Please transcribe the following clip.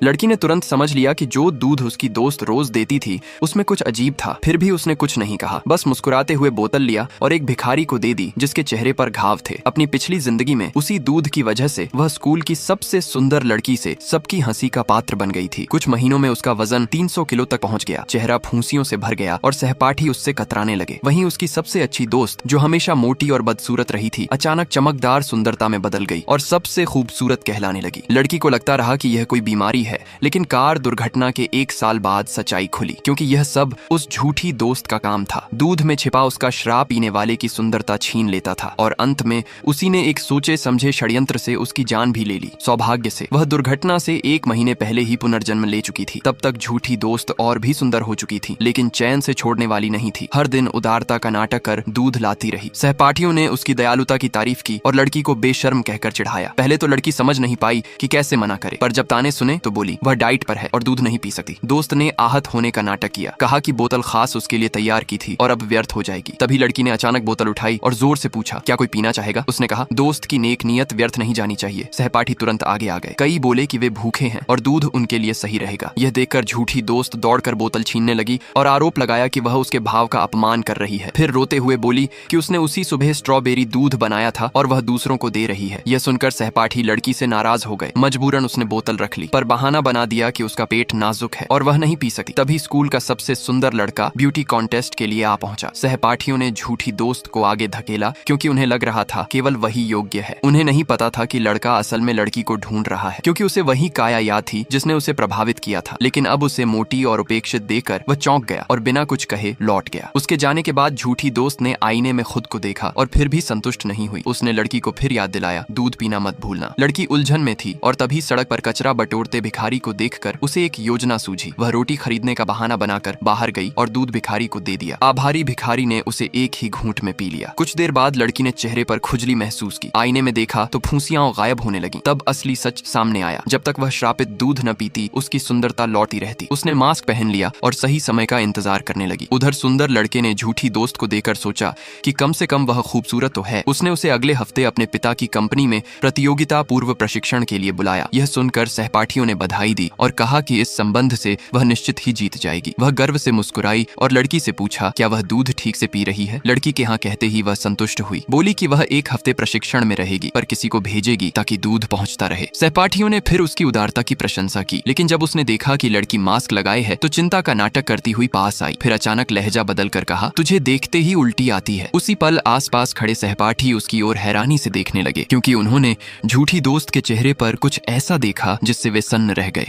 लड़की ने तुरंत समझ लिया कि जो दूध उसकी दोस्त रोज देती थी उसमें कुछ अजीब था। फिर भी उसने कुछ नहीं कहा, बस मुस्कुराते हुए बोतल लिया और एक भिखारी को दे दी जिसके चेहरे पर घाव थे। अपनी पिछली जिंदगी में उसी दूध की वजह से वह स्कूल की सबसे सुंदर लड़की से सबकी हंसी का पात्र बन गई थी। कुछ महीनों में उसका वजन 300 किलो तक पहुंच गया, चेहरा फूंसियों से भर गया और सहपाठी उससे कतराने लगे। वहीं उसकी सबसे अच्छी दोस्त जो हमेशा मोटी और बदसूरत रही थी अचानक चमकदार सुंदरता में बदल गई और सबसे खूबसूरत कहलाने लगी। लड़की को लगता रहा कि यह कोई बीमारी है, लेकिन कार दुर्घटना के 1 साल बाद सच्चाई खुली, क्योंकि यह सब उस झूठी दोस्त का काम था। दूध में छिपा उसका शराब पीने वाले की सुंदरता छीन लेता था और अंत में उसी ने एक सोचे समझे षड्यंत्र से उसकी जान भी ले ली। सौभाग्य से वह दुर्घटना से 1 महीने पहले ही पुनर्जन्म ले चुकी थी। तब तक झूठी दोस्त और भी सुंदर हो चुकी थी, लेकिन चैन से छोड़ने वाली नहीं थी। हर दिन उदारता का नाटक कर दूध लाती रही। सहपाठियों ने उसकी दयालुता की तारीफ की और लड़की को बेशर्म कहकर चिढ़ाया। पहले तो लड़की समझ नहीं पाई कि कैसे मना करे, पर जब ताने सुने तो बोली वह डाइट पर है और दूध नहीं पी सकती। दोस्त ने आहत होने का नाटक किया, कहा कि बोतल खास उसके लिए तैयार की थी और अब व्यर्थ हो जाएगी। तभी लड़की ने अचानक बोतल उठाई और जोर से पूछा, क्या कोई पीना चाहेगा? उसने कहा, दोस्त की नेक नियत व्यर्थ नहीं जानी चाहिए। सहपाठी तुरंत आगे आ गए। कई बोले कि वे भूखे हैं और दूध उनके लिए सही रहेगा। यह देखकर झूठी दोस्त दौड़कर बोतल छीनने लगी और आरोप लगाया कि वह उसके भाव का अपमान कर रही है। फिर रोते हुए बोली कि उसने उसी सुबह स्ट्रॉबेरी दूध बनाया था और वह दूसरों को दे रही है। यह सुनकर सहपाठी लड़की से नाराज हो गए। मजबूरन उसने बोतल रख ली, पर बहाना बना दिया कि उसका पेट नाजुक है और वह नहीं पी सकती। तभी स्कूल का सबसे सुंदर लड़का ब्यूटी कॉन्टेस्ट के लिए आ पहुंचा। सहपाठियों ने झूठी दोस्त को आगे धकेला, क्योंकि उन्हें लग रहा था केवल वही योग्य है। उन्हें नहीं पता था कि लड़का असल में लड़की को ढूंढ रहा है, क्योंकि उसे वही काया याद थी जिसने उसे प्रभावित किया था। लेकिन अब उसे मोटी और उपेक्षित देखकर वह चौंक गया और बिना कुछ कहे लौट गया। उसके जाने के बाद झूठी दोस्त ने आईने में खुद को देखा और फिर भी संतुष्ट नहीं हुई। उसने लड़की को फिर याद दिलाया, दूध पीना मत भूलना। लड़की उलझन में थी और तभी सड़क पर कचरा बटोरते भिखारी को देखकर उसे एक योजना सूझी। वह रोटी खरीदने का बहाना बनाकर बाहर गई और दूध भिखारी को दे दिया। आभारी भिखारी ने उसे एक ही घूंट में पी लिया। कुछ देर बाद लड़की ने चेहरे पर खुजली महसूस की। आईने में देखा तो फुंसियां गायब होने लगी। तब असली सच सामने आया। जब तक वह श्रापित दूध न पीती उसकी सुंदरता लौटी रहती। उसने मास्क पहन लिया और सही समय का इंतजार करने लगी। उधर सुंदर लड़के ने झूठी दोस्त को देखकर सोचा कि कम से कम वह खूबसूरत तो है। उसने उसे अगले हफ्ते अपने पिता की कंपनी में प्रतियोगिता पूर्व प्रशिक्षण के लिए बुलाया। यह सुनकर सहपाठियों ने बधाई दी और कहा कि इस संबंध से वह निश्चित ही जीत जाएगी। वह गर्व से मुस्कुराई और लड़की से पूछा, क्या वह दूध ठीक से पी रही है? लड़की के हाँ कहते ही वह संतुष्ट हुई। बोली कि वह 1 हफ्ते प्रशिक्षण में रहेगी, पर किसी को भेजेगी ताकि दूध पहुंचता रहे। सहपाठियों ने फिर उसकी उदारता की प्रशंसा की, लेकिन जब उसने देखा कि लड़की मास्क लगाए है तो चिंता का नाटक करती हुई पास आई। फिर अचानक लहजा बदल कर कहा, तुझे देखते ही उल्टी आती है। उसी पल आसपास खड़े सहपाठी उसकी ओर हैरानी से देखने लगे, क्योंकि उन्होंने झूठी दोस्त के चेहरे पर कुछ ऐसा देखा जिससे वे सन्न रह गए।